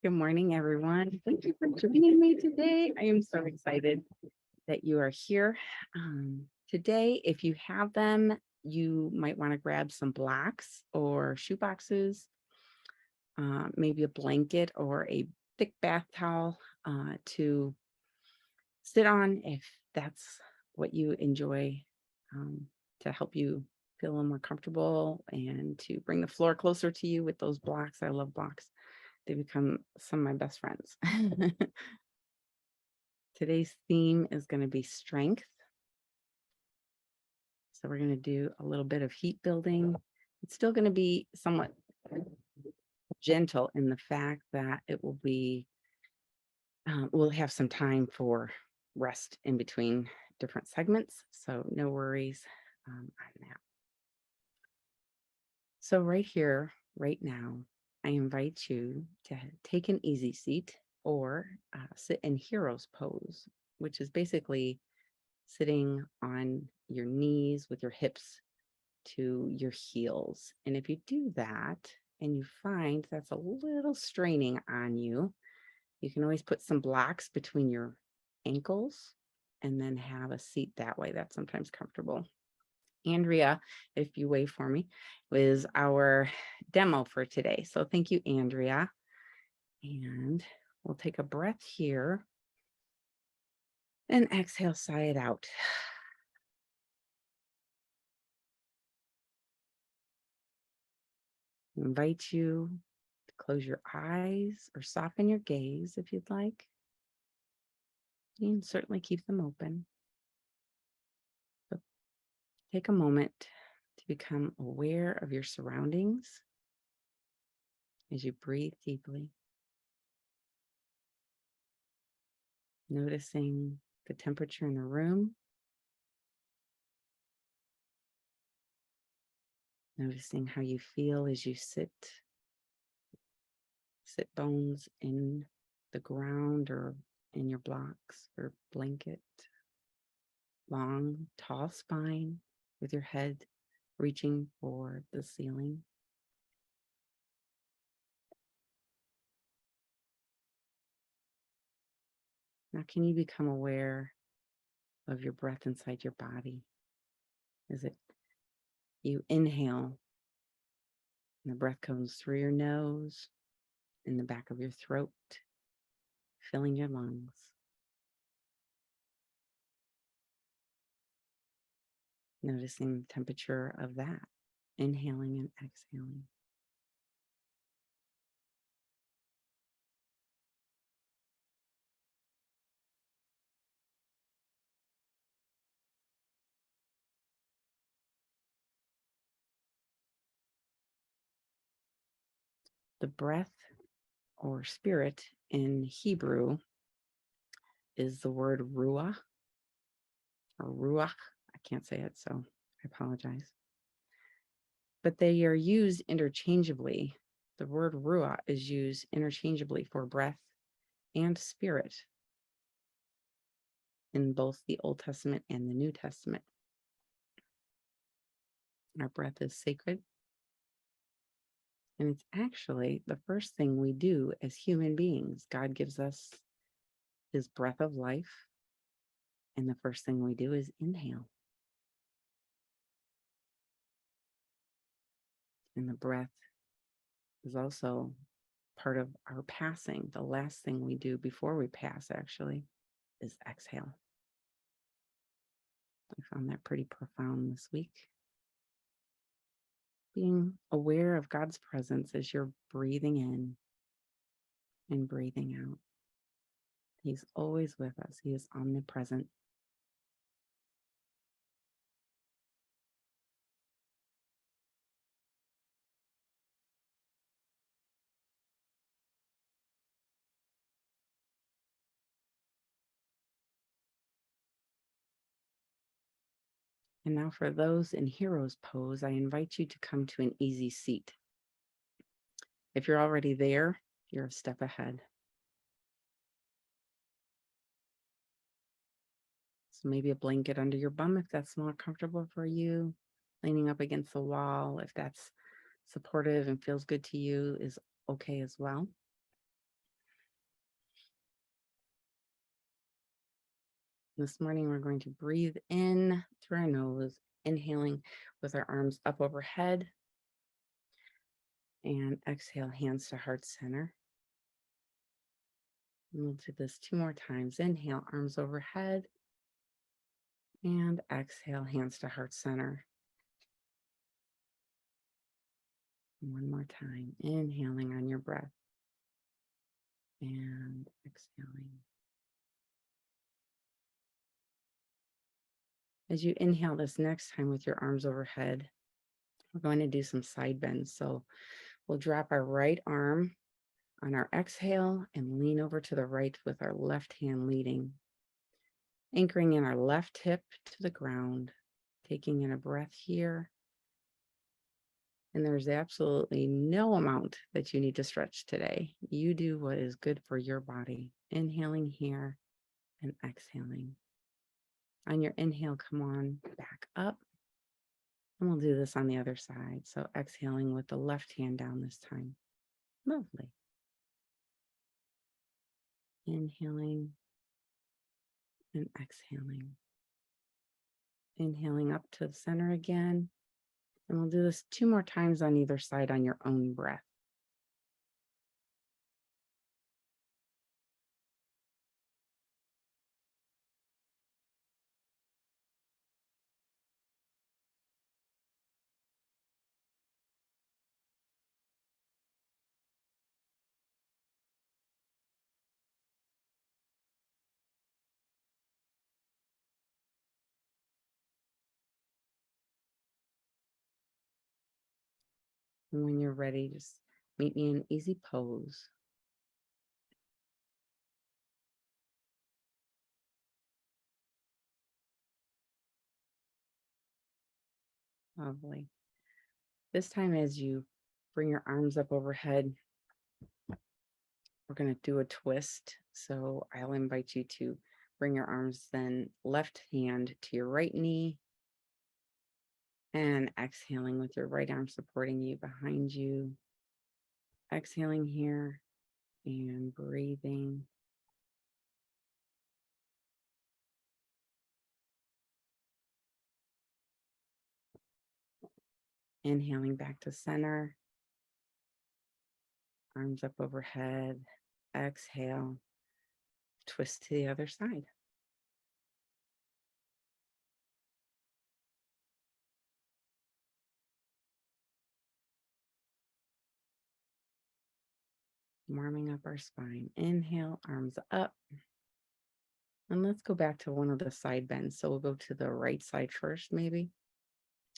Good morning, everyone. Thank you for joining me today. I am so excited that you are here. Today, if you have them, you might want to grab some blocks or shoe boxes, maybe a blanket or a thick bath towel to sit on if that's what you enjoy, to help you feel a little more comfortable and to bring the floor closer to you with those blocks. I love blocks. They become some of my best friends. Today's theme is going to be strength. So we're going to do a little bit of heat building. It's still going to be somewhat gentle in the fact that it will be, we'll have some time for rest in between different segments. So no worries on that. So right here, right now, I invite you to take an easy seat or sit in hero's pose, which is basically sitting on your knees with your hips to your heels. And if you do that and you find that's a little straining on you, you can always put some blocks between your ankles and then have a seat that way. That's sometimes comfortable. Andrea, if you wave for me, was our demo for today. So thank you, Andrea. And we'll take a breath here and exhale, sigh it out. I invite you to close your eyes or soften your gaze if you'd like. You can certainly keep them open. But take a moment to become aware of your surroundings as you breathe deeply. Noticing the temperature in the room. Noticing how you feel as you sit bones in the ground or in your blocks or blanket. Long, tall spine with your head reaching for the ceiling. Now, can you become aware of your breath inside your body? Is it you inhale and the breath comes through your nose, in the back of your throat, filling your lungs. Noticing the temperature of that, inhaling and exhaling. The breath or spirit in Hebrew is the word ruach or ruach. I can't say it, so I apologize. But they are used interchangeably. The word ruach is used interchangeably for breath and spirit in both the Old Testament and the New Testament. Our breath is sacred. And it's actually the first thing we do as human beings. God gives us his breath of life. And the first thing we do is inhale. And the breath is also part of our passing. The last thing we do before we pass, actually, is exhale. I found that pretty profound this week. Being aware of God's presence as you're breathing in and breathing out. He's always with us. He is omnipresent. And now for those in hero's pose, I invite you to come to an easy seat. If you're already there, you're a step ahead. So maybe a blanket under your bum if that's more comfortable for you. Leaning up against the wall, if that's supportive and feels good to you, is okay as well. This morning, we're going to breathe in through our nose, inhaling with our arms up overhead, and exhale, hands to heart center. And we'll do this 2 more times. Inhale, arms overhead, and exhale, hands to heart center. 1 more time, inhaling on your breath and exhaling. As you inhale this next time with your arms overhead, we're going to do some side bends. So we'll drop our right arm on our exhale and lean over to the right with our left hand leading, anchoring in our left hip to the ground, taking in a breath here. And there's absolutely no amount that you need to stretch today. You do what is good for your body. Inhaling here and exhaling. On your inhale, come on back up. And we'll do this on the other side. So exhaling with the left hand down this time. Lovely. Inhaling and exhaling. Inhaling up to the center again. And we'll do this 2 more times on either side on your own breath. And when you're ready, just meet me in easy pose. Lovely. This time, as you bring your arms up overhead, we're going to do a twist. So I'll invite you to bring your arms then left hand to your right knee and exhaling with your right arm supporting you behind you. Exhaling here and breathing. Inhaling back to center. Arms up overhead. Exhale. Twist to the other side. Warming up our spine. Inhale, arms up. And let's go back to one of the side bends. So we'll go to the right side first, maybe.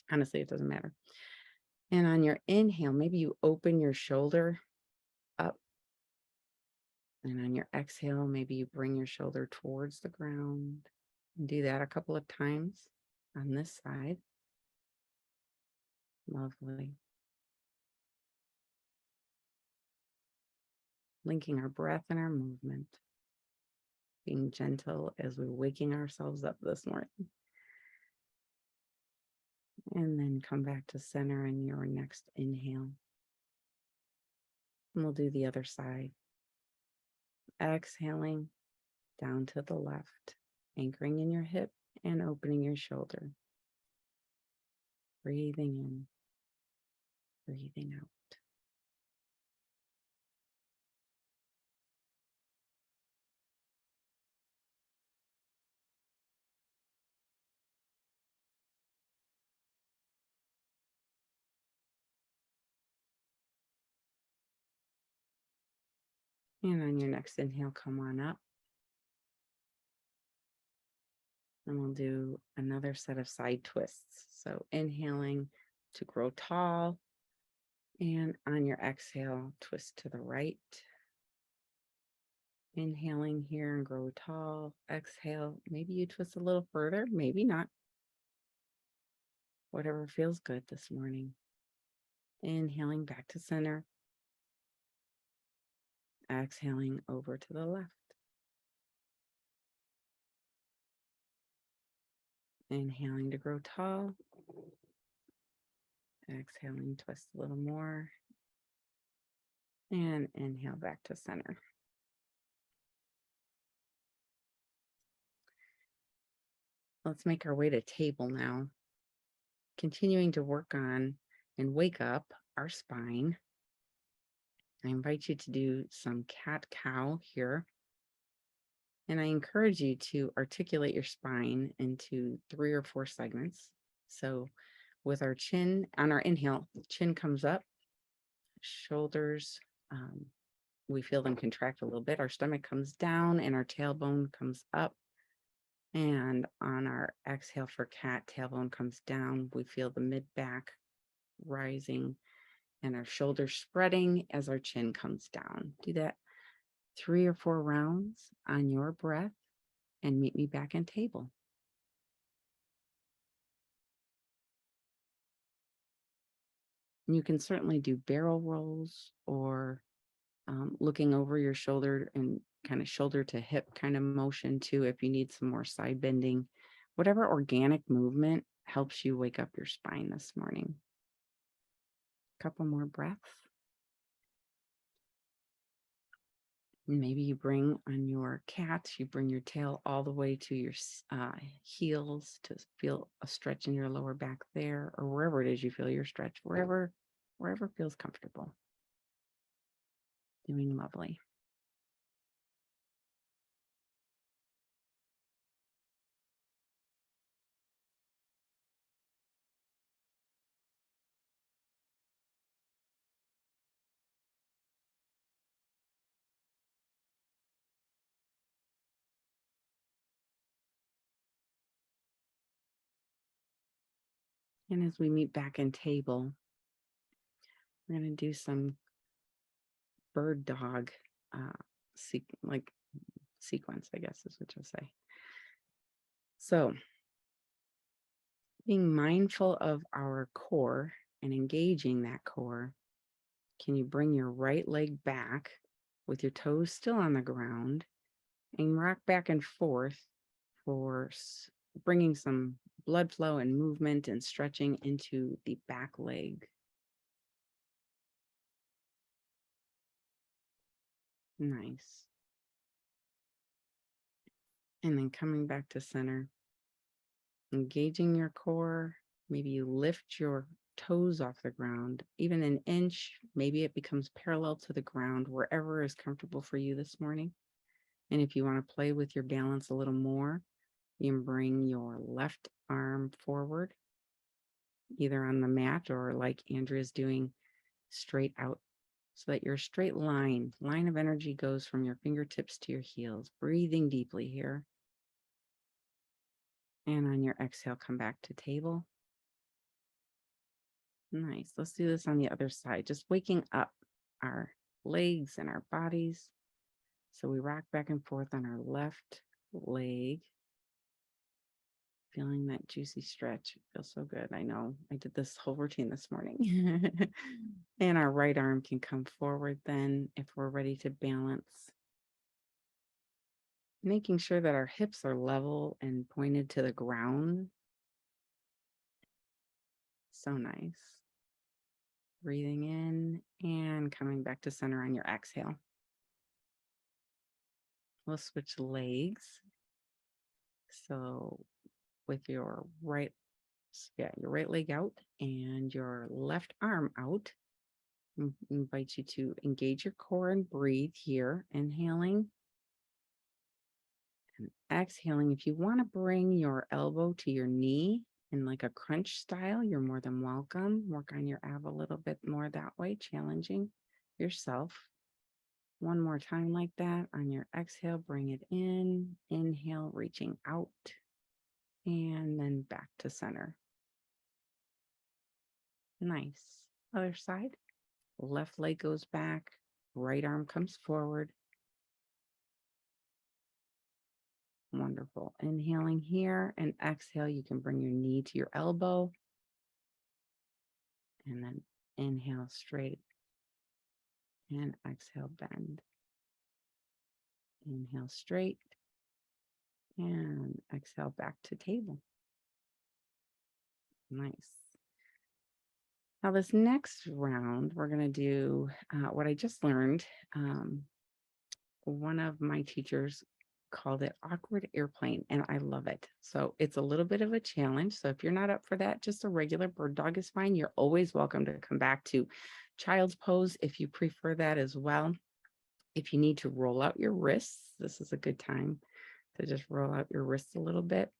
Honestly, it doesn't matter. And on your inhale, maybe you open your shoulder up. And on your exhale, maybe you bring your shoulder towards the ground. And do that a couple of times on this side. Lovely. Linking our breath and our movement. Being gentle as we're waking ourselves up this morning. And then come back to center in your next inhale. And we'll do the other side. Exhaling down to the left, anchoring in your hip and opening your shoulder. Breathing in, breathing out. And on your next inhale, come on up. And we'll do another set of side twists. So inhaling to grow tall. And on your exhale, twist to the right. Inhaling here and grow tall. Exhale, maybe you twist a little further, maybe not. Whatever feels good this morning. Inhaling back to center. Exhaling over to the left. Inhaling to grow tall. Exhaling, twist a little more. And inhale back to center. Let's make our way to table now. Continuing to work on and wake up our spine. I invite you to do some cat-cow here. And I encourage you to articulate your spine into 3 or 4 segments. So with our chin, on our inhale, chin comes up, shoulders, we feel them contract a little bit. Our stomach comes down and our tailbone comes up. And on our exhale for cat, tailbone comes down. We feel the mid back rising and our shoulders spreading as our chin comes down. Do that 3 or 4 rounds on your breath and meet me back in table. And you can certainly do barrel rolls or looking over your shoulder and kind of shoulder to hip kind of motion too, if you need some more side bending. Whatever organic movement helps you wake up your spine this morning. A couple more breaths. Maybe you bring on your cat, you bring your tail all the way to your heels to feel a stretch in your lower back there, or wherever it is you feel your stretch, wherever feels comfortable. Doing lovely. And as we meet back in table, we're going to do some bird dog sequence, I guess is what you'll say. So being mindful of our core and engaging that core, can you bring your right leg back with your toes still on the ground and rock back and forth for bringing some blood flow and movement and stretching into the back leg. Nice. And then coming back to center, engaging your core. Maybe you lift your toes off the ground, even an inch. Maybe it becomes parallel to the ground, wherever is comfortable for you this morning. And if you want to play with your balance a little more, you can bring your left arm forward, either on the mat or like Andrea's doing, straight out, so that your straight line of energy goes from your fingertips to your heels. Breathing deeply here. And on your exhale, come back to table. Nice. Let's do this on the other side. Just waking up our legs and our bodies. So we rock back and forth on our left leg. Feeling that juicy stretch. It feels so good. I know I did this whole routine this morning. And our right arm can come forward then if we're ready to balance. Making sure that our hips are level and pointed to the ground. So nice. Breathing in and coming back to center on your exhale. We'll switch legs. So with your right leg out and your left arm out, I invite you to engage your core and breathe here. Inhaling and exhaling. If you want to bring your elbow to your knee in like a crunch style, you're more than welcome. Work on your ab a little bit more that way, challenging yourself. One more time like that. On your exhale, bring it in. Inhale, reaching out. And then back to center. Nice. Other side. Left leg goes back. Right arm comes forward. Wonderful. Inhaling here and exhale. You can bring your knee to your elbow. And then inhale straight. And exhale, bend. Inhale straight. And exhale back to table. Nice. Now this next round, we're going to do what I just learned. One of my teachers called it Awkward Airplane, and I love it. So it's a little bit of a challenge. So if you're not up for that, just a regular bird dog is fine. You're always welcome to come back to child's pose if you prefer that as well. If you need to roll out your wrists, this is a good time to just roll out your wrists a little bit.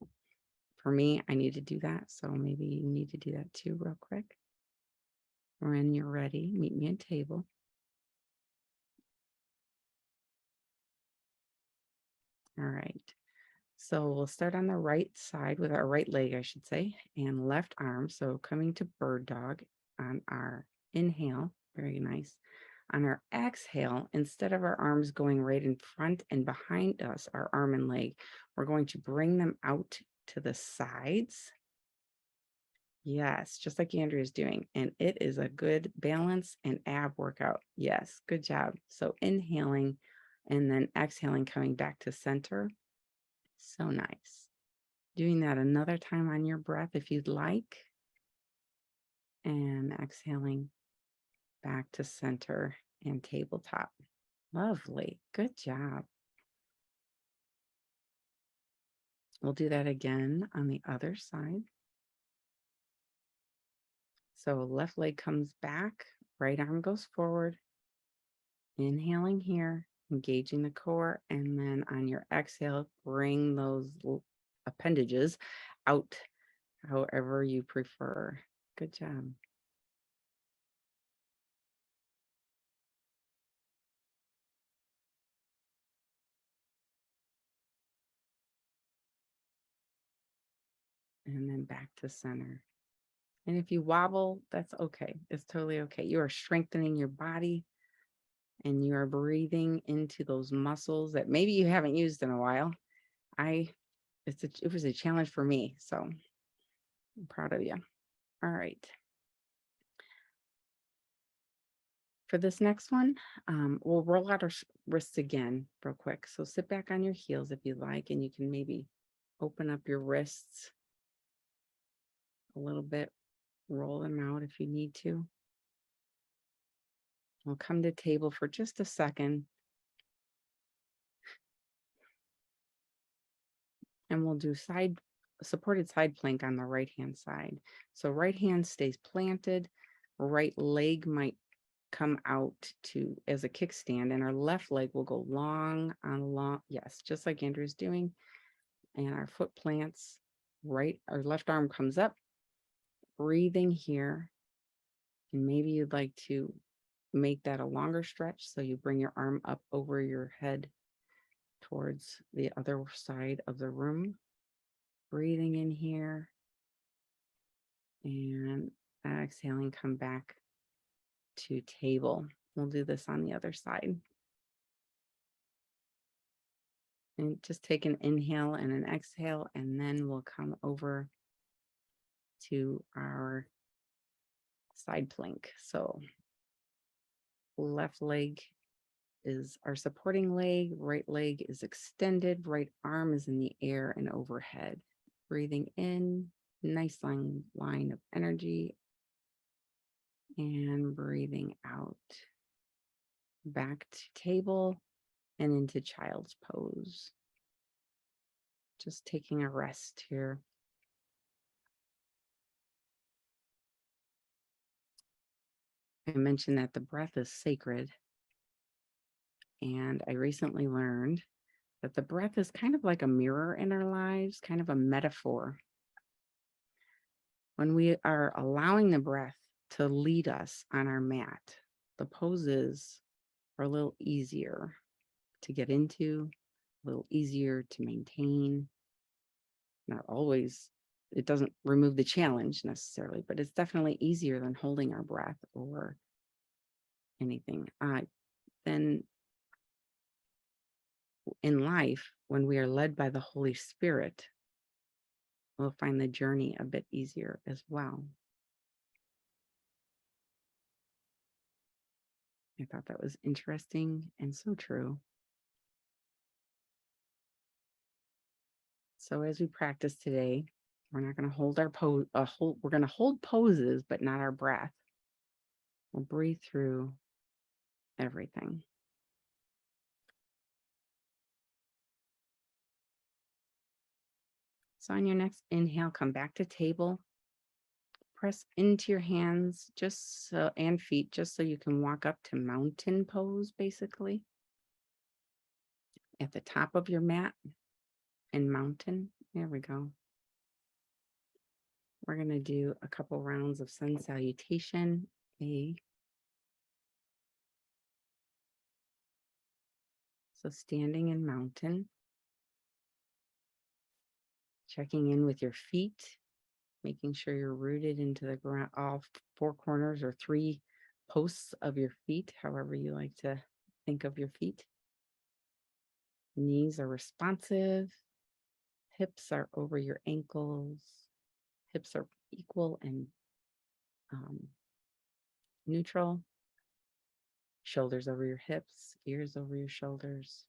For me, I need to do that. So maybe you need to do that too, real quick. When you're ready, meet me at table. All right. So we'll start on the right side with our right leg, I should say, and left arm. So coming to bird dog on our inhale, very nice. On our exhale, instead of our arms going right in front and behind us, our arm and leg, we're going to bring them out to the sides. Yes, just like Andrea's doing. And it is a good balance and ab workout. Yes, good job. So inhaling and then exhaling, coming back to center. So nice. Doing that another time on your breath if you'd like. And exhaling back to center and tabletop. Lovely. Good job. We'll do that again on the other side. So left leg comes back, right arm goes forward. Inhaling here, engaging the core, and then on your exhale, bring those appendages out however you prefer. Good job. And then back to center. And if you wobble, that's okay. It's totally okay. You are strengthening your body and you are breathing into those muscles that maybe you haven't used in a while. It was a challenge for me, so I'm proud of you. All right. For this next one, we'll roll out our wrists again real quick. So sit back on your heels if you like, and you can maybe open up your wrists a little bit, roll them out if you need to. We'll come to table for just a second. And we'll do supported side plank on the right hand side. So right hand stays planted, right leg might come out to as a kickstand, and our left leg will go long on long. Yes, just like Andrew's doing. And our foot plants our left arm comes up, breathing here. And maybe you'd like to make that a longer stretch. So you bring your arm up over your head towards the other side of the room. Breathing in here and exhaling, come back to table. We'll do this on the other side. And just take an inhale and an exhale, and then we'll come over to our side plank. So left leg is our supporting leg, right leg is extended, right arm is in the air and overhead. Breathing in, nice line of energy, and breathing out. Back to table and into child's pose. Just taking a rest here. I mentioned that the breath is sacred. And I recently learned that the breath is kind of like a mirror in our lives, kind of a metaphor. When we are allowing the breath to lead us on our mat, the poses are a little easier to get into, a little easier to maintain. Not always, it doesn't remove the challenge necessarily, but it's definitely easier than holding our breath or anything. Then in life, when we are led by the Holy Spirit, we'll find the journey a bit easier as well. I thought that was interesting and so true. So as we practice today, we're not going to hold our pose. We're going to hold poses, but not our breath. We'll breathe through everything. So on your next inhale, come back to table. Press into your hands just so, and feet, just so you can walk up to mountain pose, basically. At the top of your mat and mountain. There we go. We're going to do a couple rounds of sun salutation A. So standing in mountain, checking in with your feet, making sure you're rooted into the ground, all four corners or three posts of your feet, however you like to think of your feet. Knees are responsive. Hips are over your ankles. Hips are equal and neutral. Shoulders over your hips, ears over your shoulders.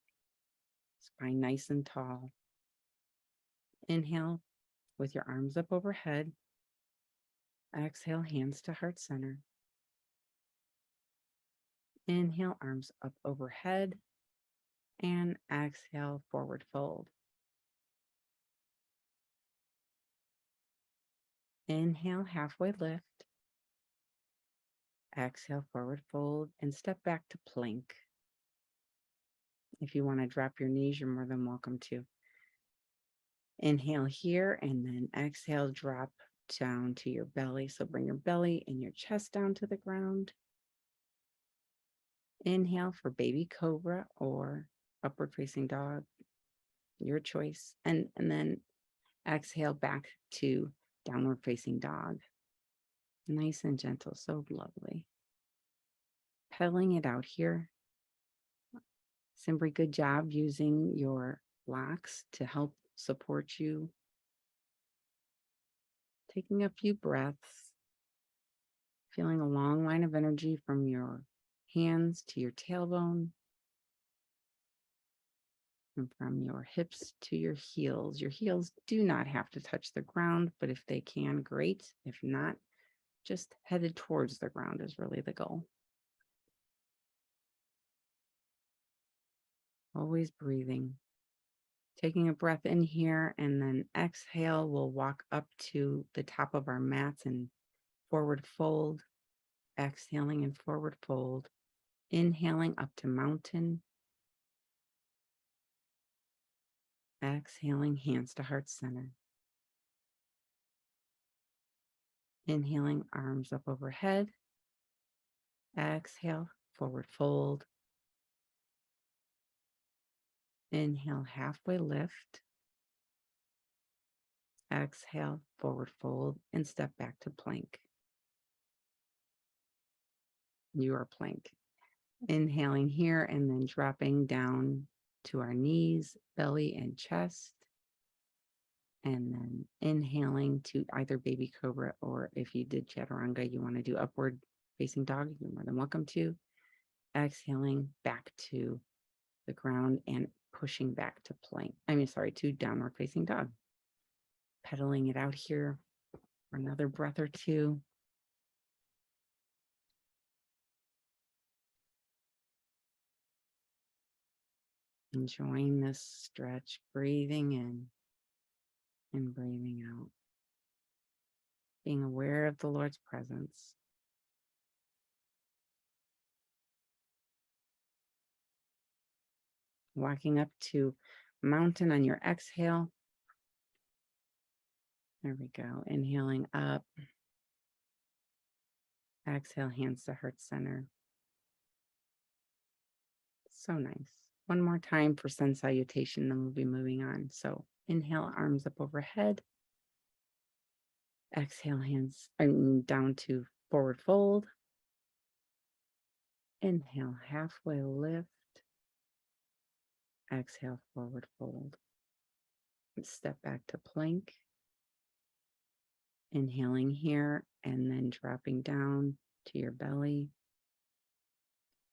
Spine nice and tall. Inhale with your arms up overhead. Exhale, hands to heart center. Inhale, arms up overhead. And exhale, forward fold. Inhale, halfway lift. Exhale, forward fold, and step back to plank. If you want to drop your knees, you're more than welcome to. Inhale here, and then exhale, drop down to your belly. So bring your belly and your chest down to the ground. Inhale for baby cobra or upward facing dog, your choice. And then exhale back to downward facing dog. Nice and gentle, so lovely. Pedaling it out here. Simply good job using your blocks to help support you. Taking a few breaths, feeling a long line of energy from your hands to your tailbone, and from your hips to your heels. Your heels do not have to touch the ground, but if they can, great. If not, just headed towards the ground is really the goal. Always breathing. Taking a breath in here, and then exhale, we'll walk up to the top of our mats and forward fold. Exhaling and forward fold. Inhaling up to mountain. Exhaling, hands to heart center. Inhaling, arms up overhead. Exhale, forward fold. Inhale, halfway lift. Exhale, forward fold, and step back to plank. You are plank. Inhaling here and then dropping down to our knees, belly, and chest. And then inhaling to either baby cobra, or if you did chaturanga, you want to do upward facing dog, you're more than welcome to. Exhaling back to the ground and pushing back to plank. To downward facing dog. Pedaling it out here for another breath or two. Enjoying this stretch, breathing in and breathing out. Being aware of the Lord's presence. Walking up to mountain on your exhale. There we go. Inhaling up. Exhale, hands to heart center. So nice. One more time for sun salutation, then we'll be moving on. So inhale, arms up overhead. Exhale, hands down to forward fold. Inhale, halfway lift. Exhale, forward fold. Step back to plank. Inhaling here and then dropping down to your belly.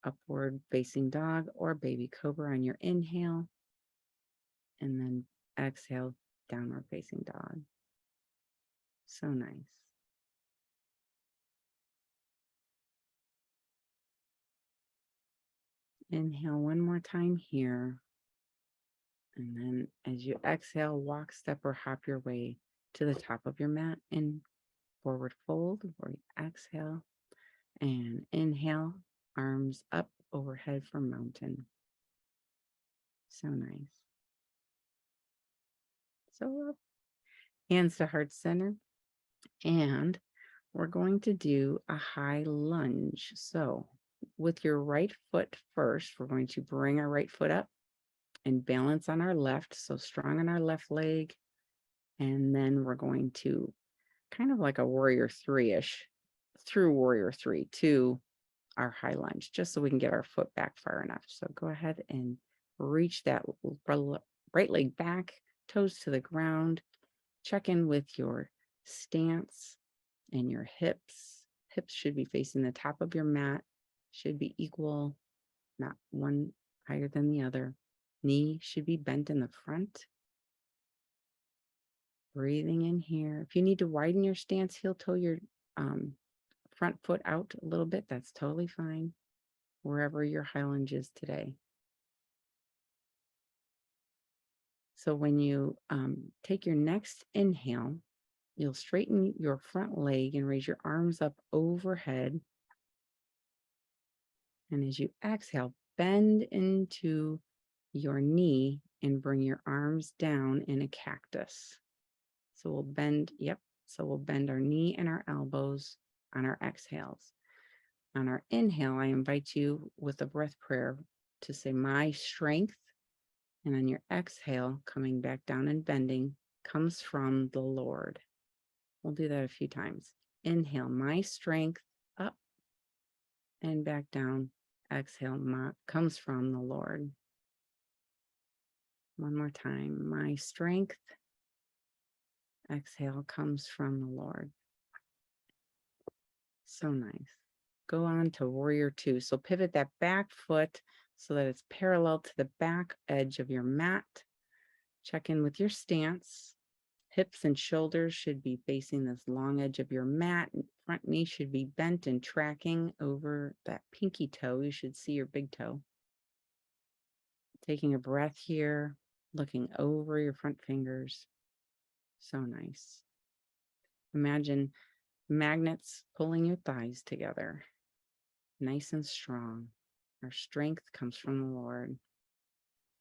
Upward facing dog or baby cobra on your inhale. And then exhale, downward facing dog. So nice. Inhale one more time here. And then as you exhale, walk, step, or hop your way to the top of your mat and forward fold where you exhale and inhale, arms up overhead for mountain. So nice. So up. Hands to heart center. And we're going to do a high lunge. So with your right foot first, we're going to bring our right foot up and balance on our left. So strong on our left leg. And then we're going to kind of like a warrior three-ish through warrior three to our high lunge, just so we can get our foot back far enough. So go ahead and reach that right leg back, toes to the ground. Check in with your stance and your hips. Hips should be facing the top of your mat, should be equal, not one higher than the other. Knee should be bent in the front. Breathing in here. If you need to widen your stance, heel toe your front foot out a little bit, that's totally fine, wherever your high lunge is today. So when you take your next inhale, you'll straighten your front leg and raise your arms up overhead. And as you exhale, bend into your knee and bring your arms down in a cactus. So we'll bend, So we'll bend our knee and our elbows on our exhales. On our inhale, I invite you with a breath prayer to say, my strength. And on your exhale, coming back down and bending, comes from the Lord. We'll do that a few times. Inhale, my strength, up and back down. Exhale, comes from the Lord. One more time. My strength, exhale, comes from the Lord. So nice. Go on to warrior two. So pivot that back foot so that it's parallel to the back edge of your mat. Check in with your stance. Hips and shoulders should be facing this long edge of your mat. Front knee should be bent and tracking over that pinky toe. You should see your big toe. Taking a breath here, looking over your front fingers. So nice. Imagine magnets pulling your thighs together, nice and strong. Our strength comes from the Lord.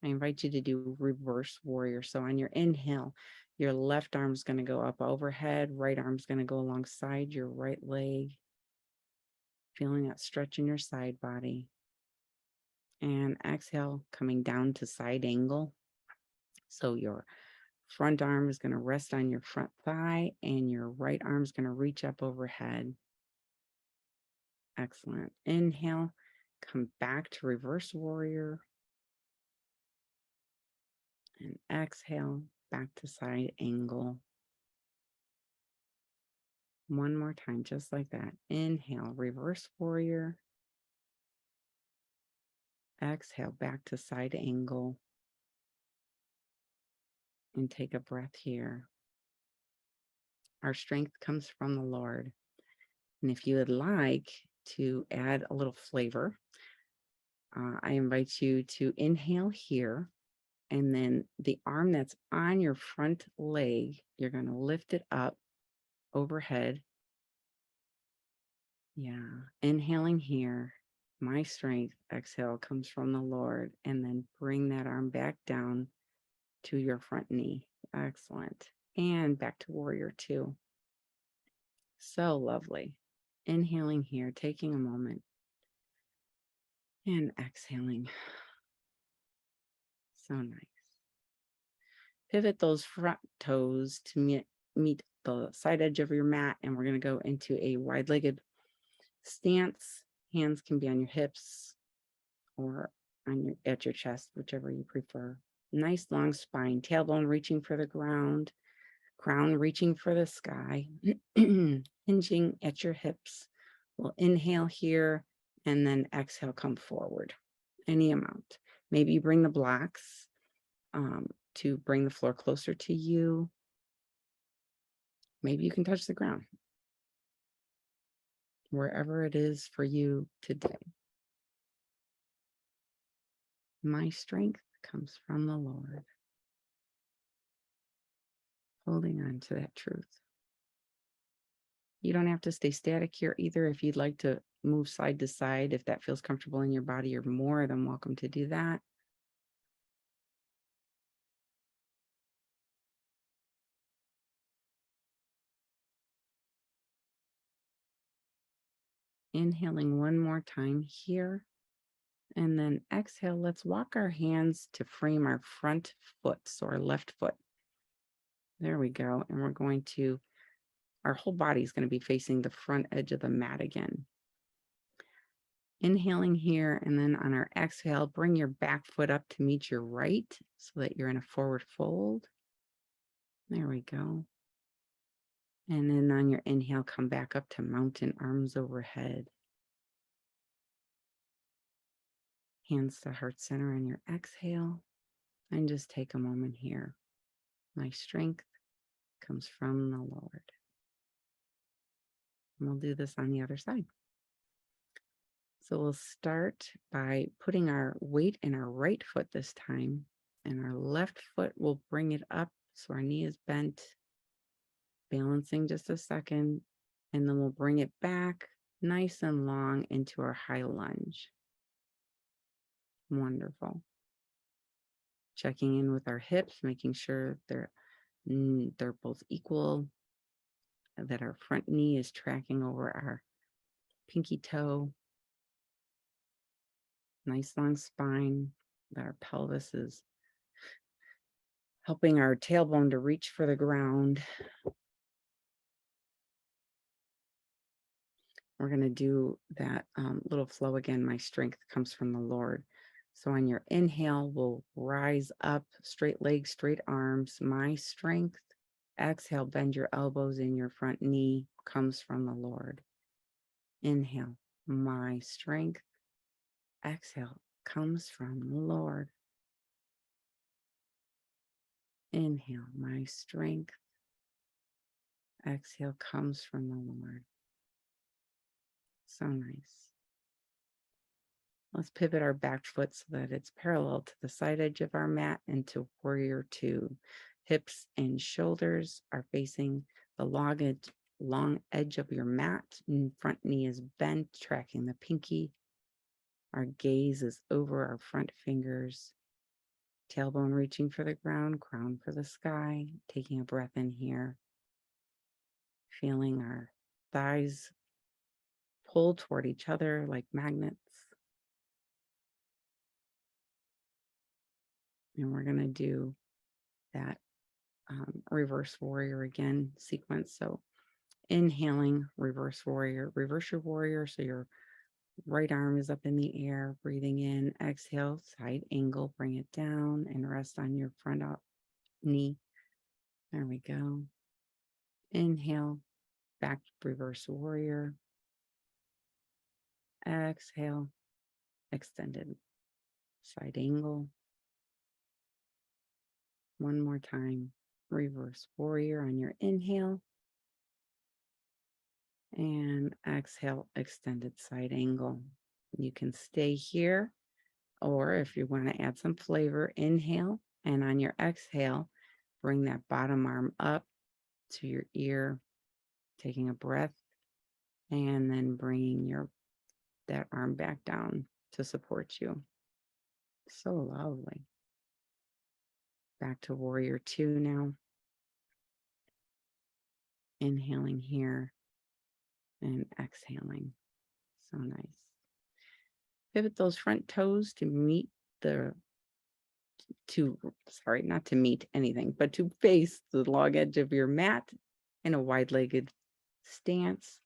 I invite you to do reverse warrior. So on your inhale, your left arm's going to go up overhead, right arm's going to go alongside your right leg, feeling that stretch in your side body. And exhale, coming down to side angle. So your front arm is going to rest on your front thigh and your right arm is going to reach up overhead. Excellent. Inhale, come back to reverse warrior. And exhale, back to side angle. One more time, just like that. Inhale, reverse warrior. Exhale, back to side angle. And take a breath here. Our strength comes from the Lord. And if you would like to add a little flavor, I invite you to inhale here. And then the arm that's on your front leg, you're going to lift it up overhead. Yeah. Inhaling here. My strength, exhale, comes from the Lord. And then bring that arm back down to your front knee. Excellent. And back to warrior two. So lovely. Inhaling here, taking a moment. And exhaling. So nice. Pivot those front toes to meet the side edge of your mat. And we're going to go into a wide-legged stance. Hands can be on your hips or on at your chest, whichever you prefer. Nice long spine, tailbone reaching for the ground, crown reaching for the sky, hinging at your hips. We'll inhale here and then exhale, come forward, any amount. Maybe you bring the blocks to bring the floor closer to you. Maybe you can touch the ground, wherever it is for you today. My strength comes from the Lord. Holding on to that truth. You don't have to stay static here either. If you'd like to move side to side, if that feels comfortable in your body, you're more than welcome to do that. Inhaling one more time here. And then exhale, let's walk our hands to frame our front foot, so our left foot. There we go. And we're going to, our whole body is going to be facing the front edge of the mat again. Inhaling here, and then on our exhale, bring your back foot up to meet your right so that you're in a forward fold. There we go. And then on your inhale, come back up to mountain, arms overhead. Hands to heart center on your exhale. And just take a moment here. My strength comes from the Lord. And we'll do this on the other side. So we'll start by putting our weight in our right foot this time. And our left foot will bring it up so our knee is bent. Balancing just a second. And then we'll bring it back nice and long into our high lunge. Wonderful. Checking in with our hips, making sure they're both equal, that our front knee is tracking over our pinky toe. Nice long spine, that our pelvis is helping our tailbone to reach for the ground. We're going to do that little flow again. My strength comes from the Lord. So on your inhale, we'll rise up, straight legs, straight arms. My strength. Exhale, bend your elbows in your front knee, comes from the Lord. Inhale, my strength. Exhale, comes from the Lord. Inhale, my strength. Exhale, comes from the Lord. So nice. Let's pivot our back foot so that it's parallel to the side edge of our mat into warrior two. Hips and shoulders are facing the long edge of your mat. Front knee is bent, tracking the pinky. Our gaze is over our front fingers. Tailbone reaching for the ground, crown for the sky. Taking a breath in here. Feeling our thighs pull toward each other like magnets. And we're going to do that reverse warrior again sequence. So inhaling, reverse warrior, reverse your warrior. So your right arm is up in the air, breathing in, exhale, side angle, bring it down and rest on your front knee. There we go. Inhale, back reverse warrior. Exhale, extended side angle. One more time, reverse warrior on your inhale. And exhale, extended side angle. You can stay here, or if you want to add some flavor, inhale, and on your exhale, bring that bottom arm up to your ear, taking a breath, and then bringing that arm back down to support you. So lovely. Back to warrior two now. Inhaling here and exhaling. So nice. Pivot those front toes to meet not to meet anything, but to face the long edge of your mat in a wide-legged stance.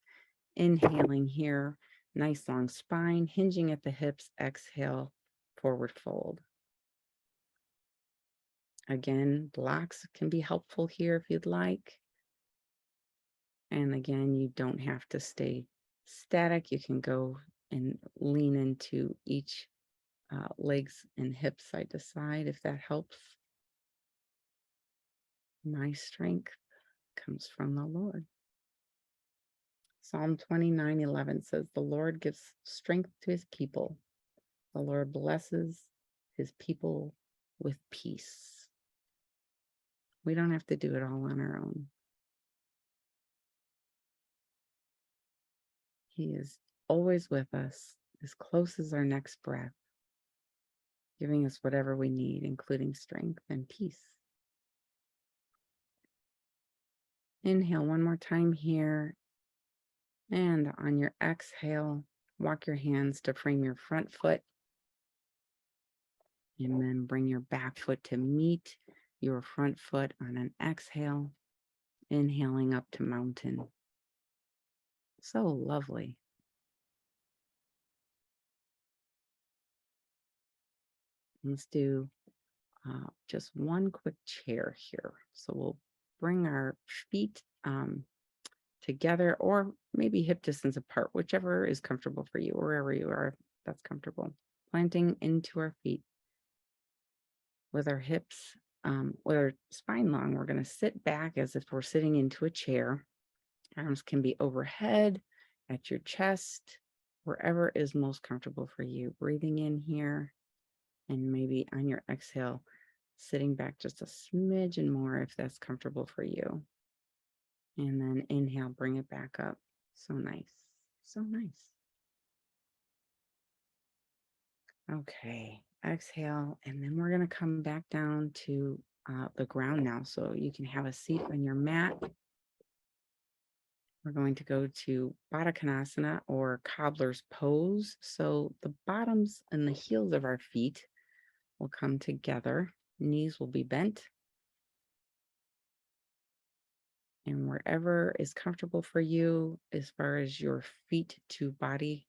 Inhaling here, nice long spine, hinging at the hips. Exhale, forward fold. Again, blocks can be helpful here if you'd like. And again, you don't have to stay static. You can go and lean into each legs and hips side to side if that helps. My strength comes from the Lord. Psalm 29:11 says, the Lord gives strength to his people. The Lord blesses his people with peace. We don't have to do it all on our own. He is always with us, as close as our next breath, giving us whatever we need, including strength and peace. Inhale one more time here. And on your exhale, walk your hands to frame your front foot. And then bring your back foot to meet your front foot on an exhale. Inhaling up to mountain. So lovely. Let's do just one quick chair here. So we'll bring our feet together, or maybe hip distance apart, whichever is comfortable for you, wherever you are, that's comfortable. Planting into our feet with our hips, with our spine long. We're going to sit back as if we're sitting into a chair. Arms can be overhead, at your chest, wherever is most comfortable for you. Breathing in here, and maybe on your exhale, sitting back just a smidgen more if that's comfortable for you. And then inhale, bring it back up. So nice. So nice. Okay, exhale, and then we're going to come back down to the ground now. So you can have a seat on your mat. We're going to go to Barakanasana, or Cobbler's pose. So the bottoms and the heels of our feet will come together. Knees will be bent. And wherever is comfortable for you, as far as your feet to body,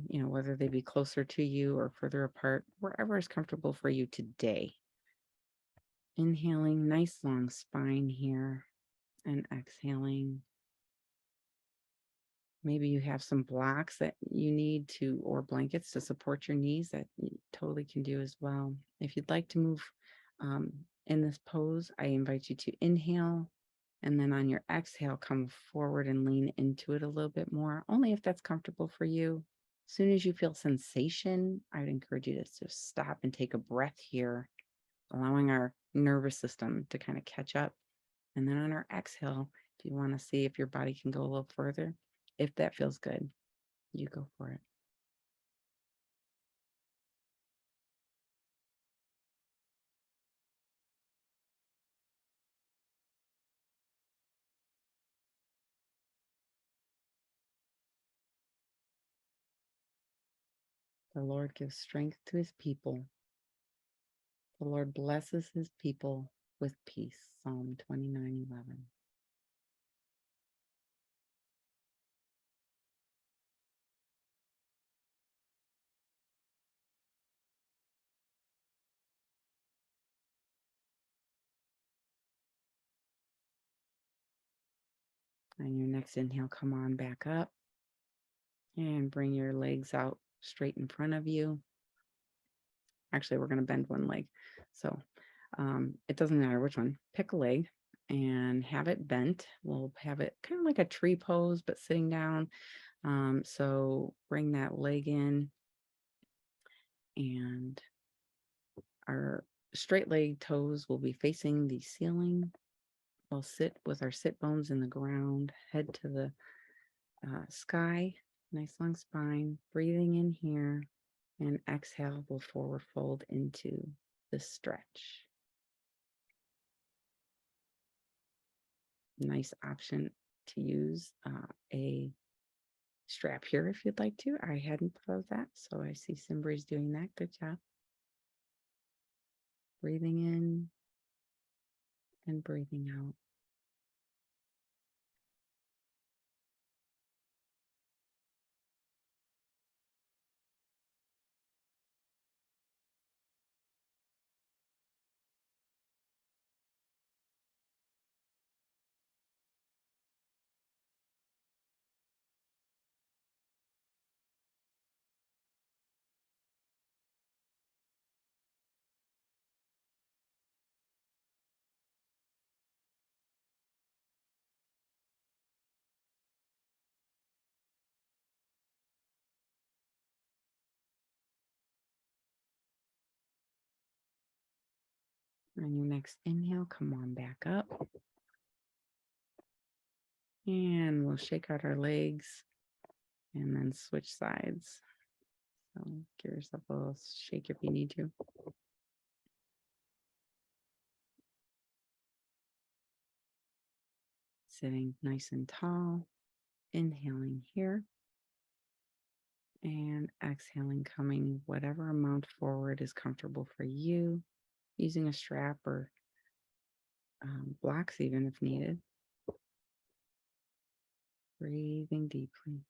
whether they be closer to you or further apart, wherever is comfortable for you today. Inhaling, nice long spine here, and exhaling. Maybe you have some blocks that you need to, or blankets to support your knees, that you totally can do as well. If you'd like to move in this pose, I invite you to inhale, and then on your exhale, come forward and lean into it a little bit more, only if that's comfortable for you. As soon as you feel sensation, I would encourage you to just stop and take a breath here, allowing our nervous system to kind of catch up. And then on our exhale, if you want to see if your body can go a little further, if that feels good, you go for it. The Lord gives strength to his people. The Lord blesses his people with peace. Psalm 29:11. On your next inhale, come on back up and bring your legs out straight in front of you. Actually, we're going to bend one leg. So it doesn't matter which one. Pick a leg and have it bent. We'll have it kind of like a tree pose, but sitting down. So bring that leg in, and our straight leg toes will be facing the ceiling. We'll sit with our sit bones in the ground, head to the sky, nice long spine, breathing in here, and exhale, we'll forward fold into the stretch. Nice option to use a strap here if you'd like to. I hadn't thought of that, so I see Simbri's doing that. Good job. Breathing in and breathing out. On your next inhale, come on back up. And we'll shake out our legs and then switch sides. So give yourself a little shake if you need to. Sitting nice and tall, inhaling here. And exhaling, coming whatever amount forward is comfortable for you, using a strap or blocks even if needed. Breathing deeply.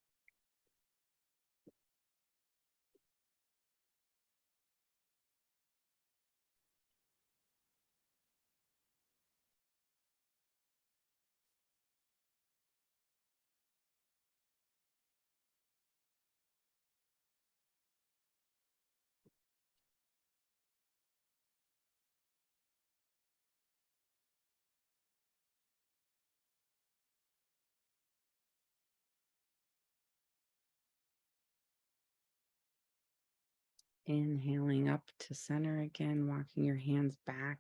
Inhaling up to center again, walking your hands back.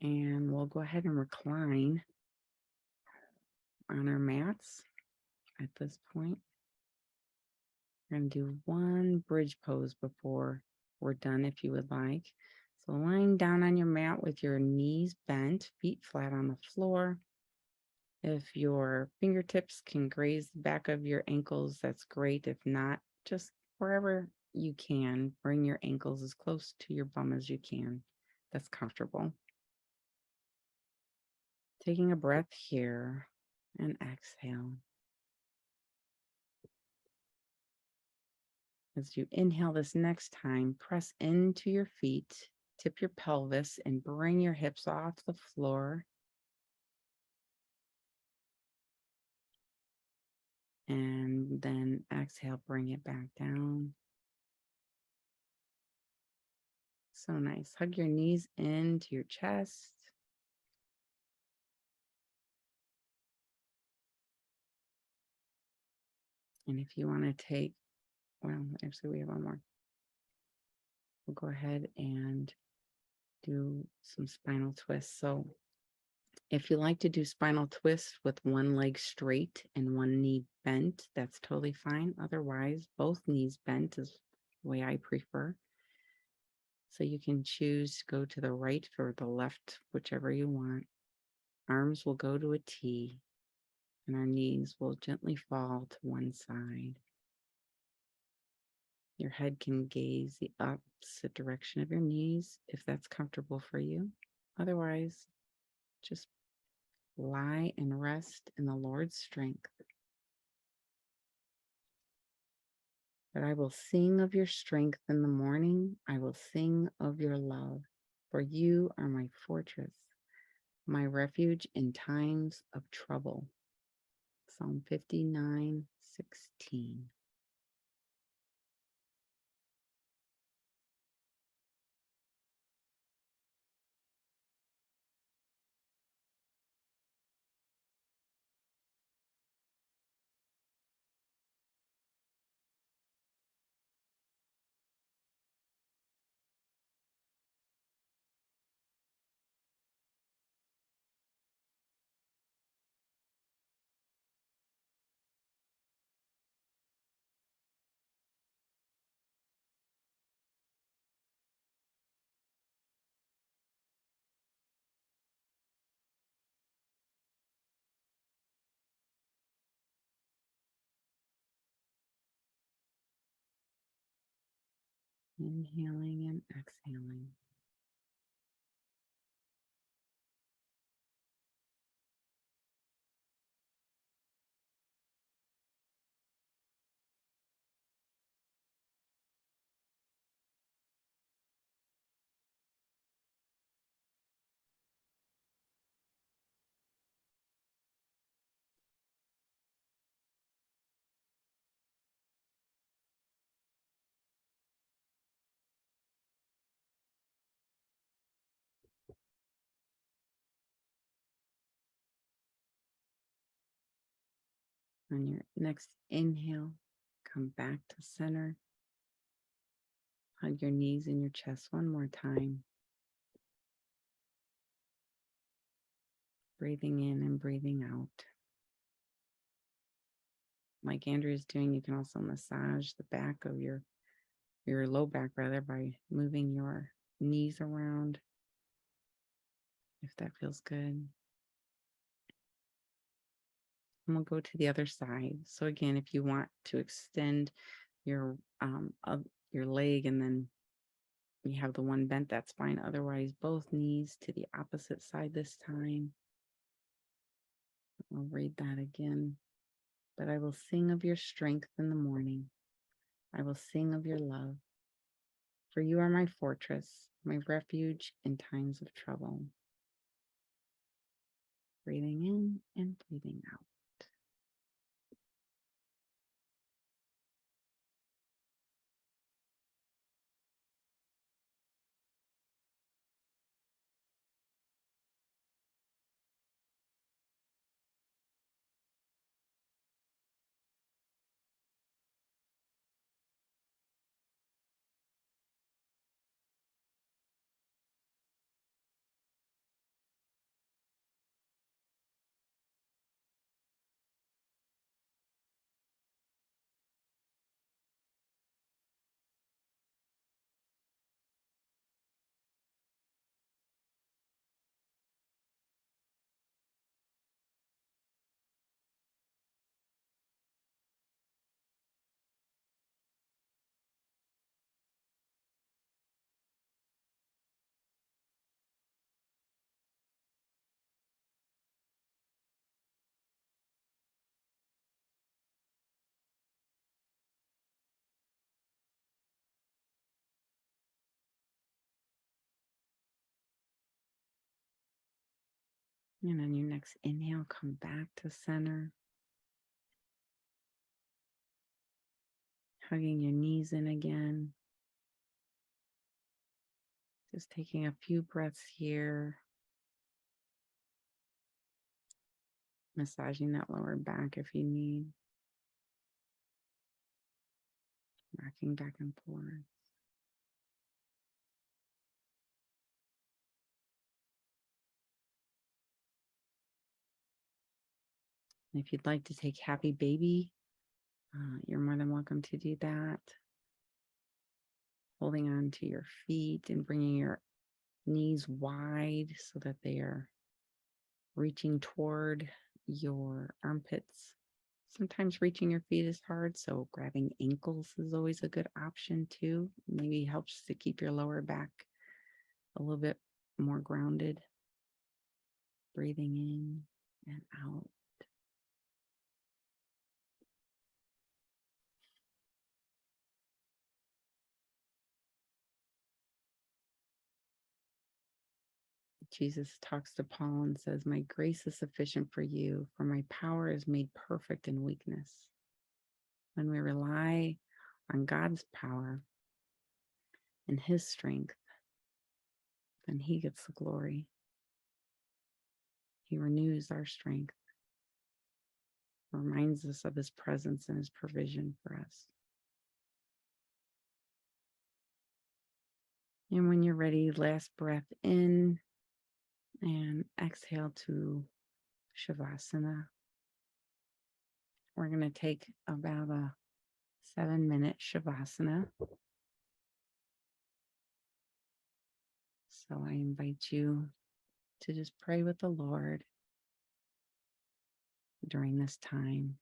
And we'll go ahead and recline on our mats at this point. We're going to do one bridge pose before we're done if you would like. So lying down on your mat with your knees bent, feet flat on the floor. If your fingertips can graze the back of your ankles, that's great. If not, just wherever you can, bring your ankles as close to your bum as you can. That's comfortable. Taking a breath here and exhale. As you inhale this next time, press into your feet, tip your pelvis, and bring your hips off the floor. And then exhale, bring it back down. So nice. Hug your knees into your chest. And if you want to take, well, actually, we have one more. We'll go ahead and do some spinal twists. So if you like to do spinal twists with one leg straight and one knee bent, that's totally fine. Otherwise, both knees bent is the way I prefer. So you can choose to go to the right or the left, whichever you want. Arms will go to a T, and our knees will gently fall to one side. Your head can gaze the opposite direction of your knees if that's comfortable for you. Otherwise, just lie and rest in the Lord's strength. But I will sing of your strength in the morning. I will sing of your love, for you are my fortress, my refuge in times of trouble. Psalm 59:16. Inhaling and exhaling. On your next inhale, come back to center. Hug your knees in your chest one more time. Breathing in and breathing out. Like Andrew is doing, you can also massage the back of your low back rather by moving your knees around if that feels good. And we'll go to the other side. So again, if you want to extend your leg and then you have the one bent, that's fine. Otherwise, both knees to the opposite side this time. I'll read that again. But I will sing of your strength in the morning. I will sing of your love. For you are my fortress, my refuge in times of trouble. Breathing in and breathing out. And on your next inhale, come back to center. Hugging your knees in again. Just taking a few breaths here. Massaging that lower back if you need. Rocking back and forth. And if you'd like to take happy baby, you're more than welcome to do that. Holding on to your feet and bringing your knees wide so that they are reaching toward your armpits. Sometimes reaching your feet is hard, so grabbing ankles is always a good option too. Maybe helps to keep your lower back a little bit more grounded. Breathing in and out. Jesus talks to Paul and says, my grace is sufficient for you, for my power is made perfect in weakness. When we rely on God's power and his strength, then he gets the glory. He renews our strength, reminds us of his presence and his provision for us. And when you're ready, last breath in and exhale to Shavasana. We're going to take about a 7-minute Shavasana. So I invite you to just pray with the Lord during this time,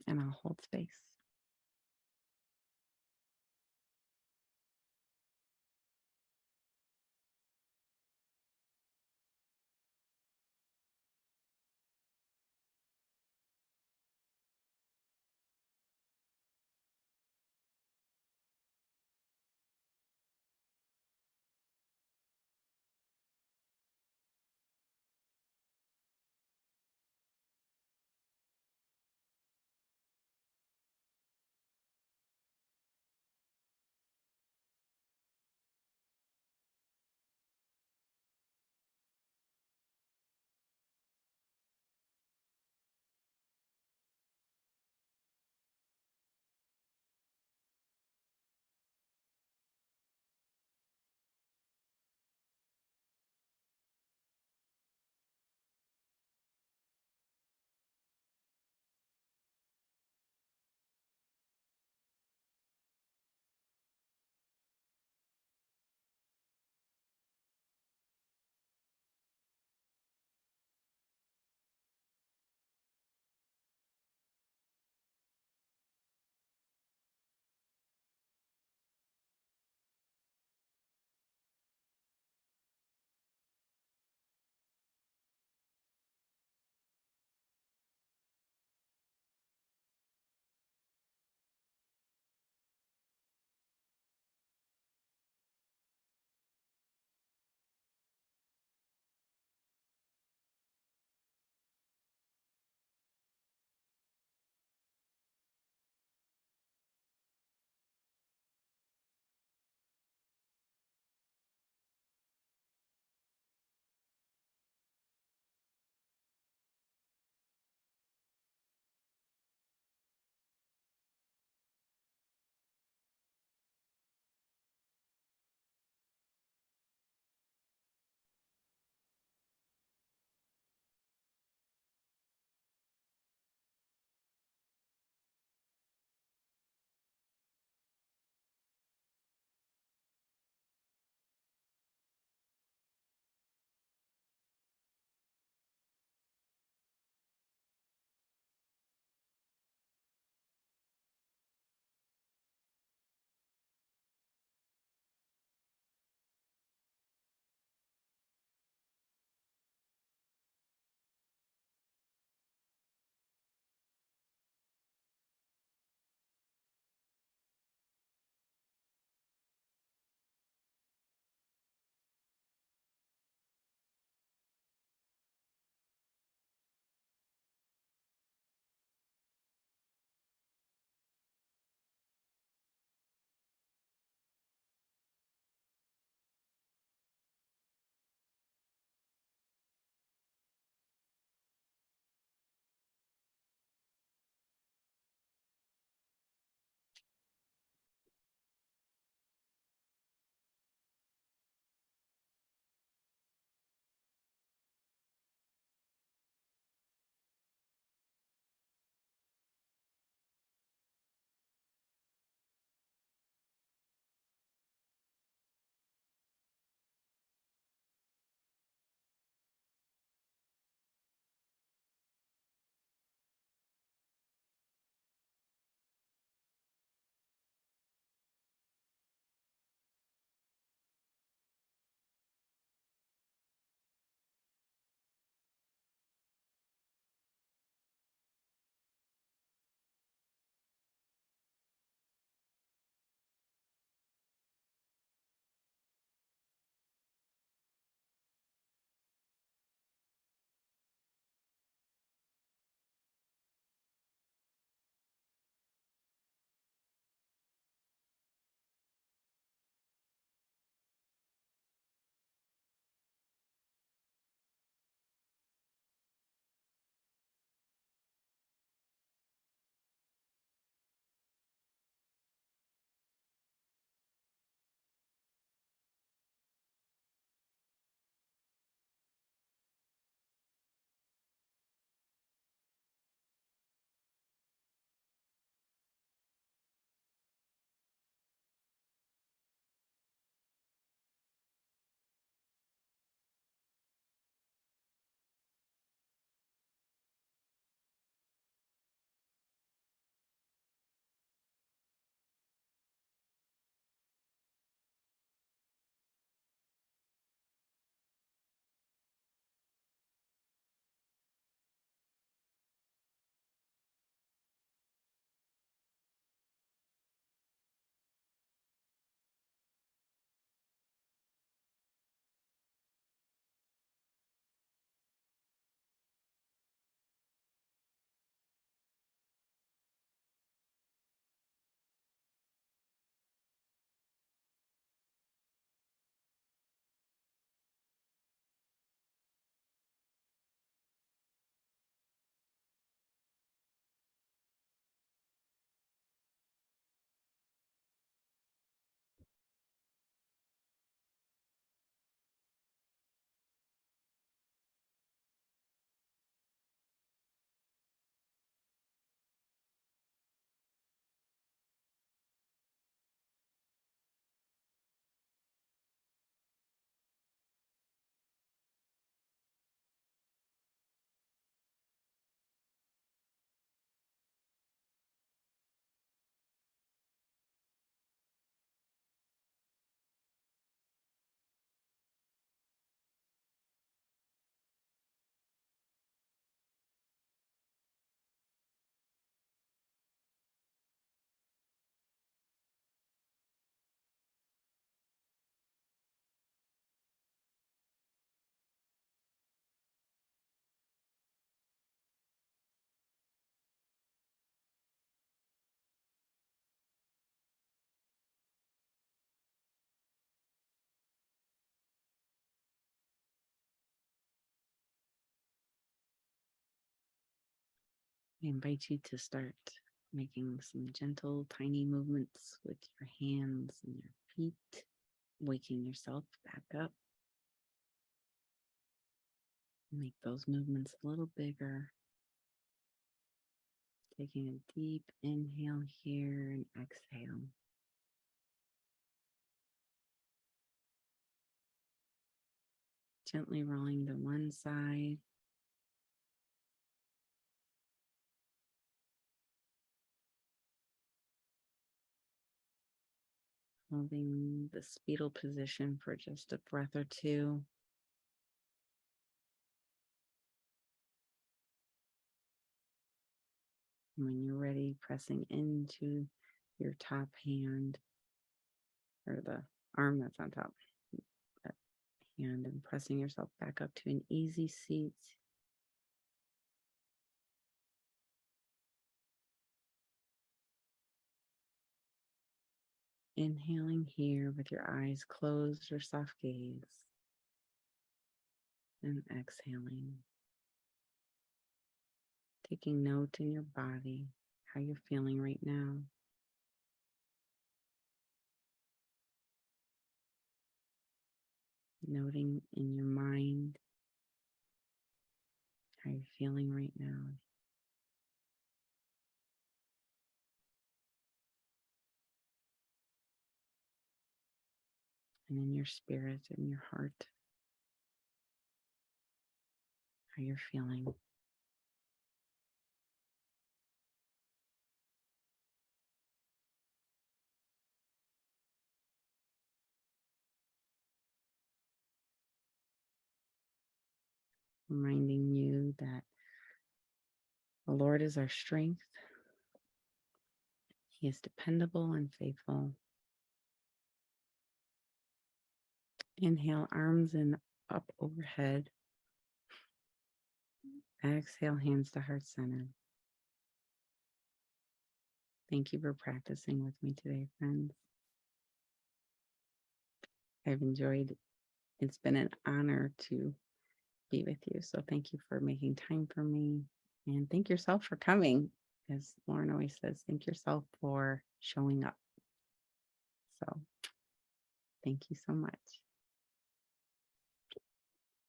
and I'll hold space. I invite you to start making some gentle, tiny movements with your hands and your feet, waking yourself back up. Make those movements a little bigger. Taking a deep inhale here and exhale. Gently rolling to one side. Holding the fetal position for just a breath or two. When you're ready, pressing into your top hand or the arm that's on top, that hand, and pressing yourself back up to an easy seat. Inhaling here with your eyes closed or soft gaze, and exhaling. Taking note in your body, how you're feeling right now. Noting in your mind how you're feeling right now. And in your spirit and your heart, how you're feeling. Reminding you that the Lord is our strength. He is dependable and faithful. Inhale, arms and up overhead. Exhale, hands to heart center. Thank you for practicing with me today, friends. I've enjoyed it. It's been an honor to be with you. So thank you for making time for me. And thank yourself for coming. As Lauren always says, thank yourself for showing up. So thank you so much.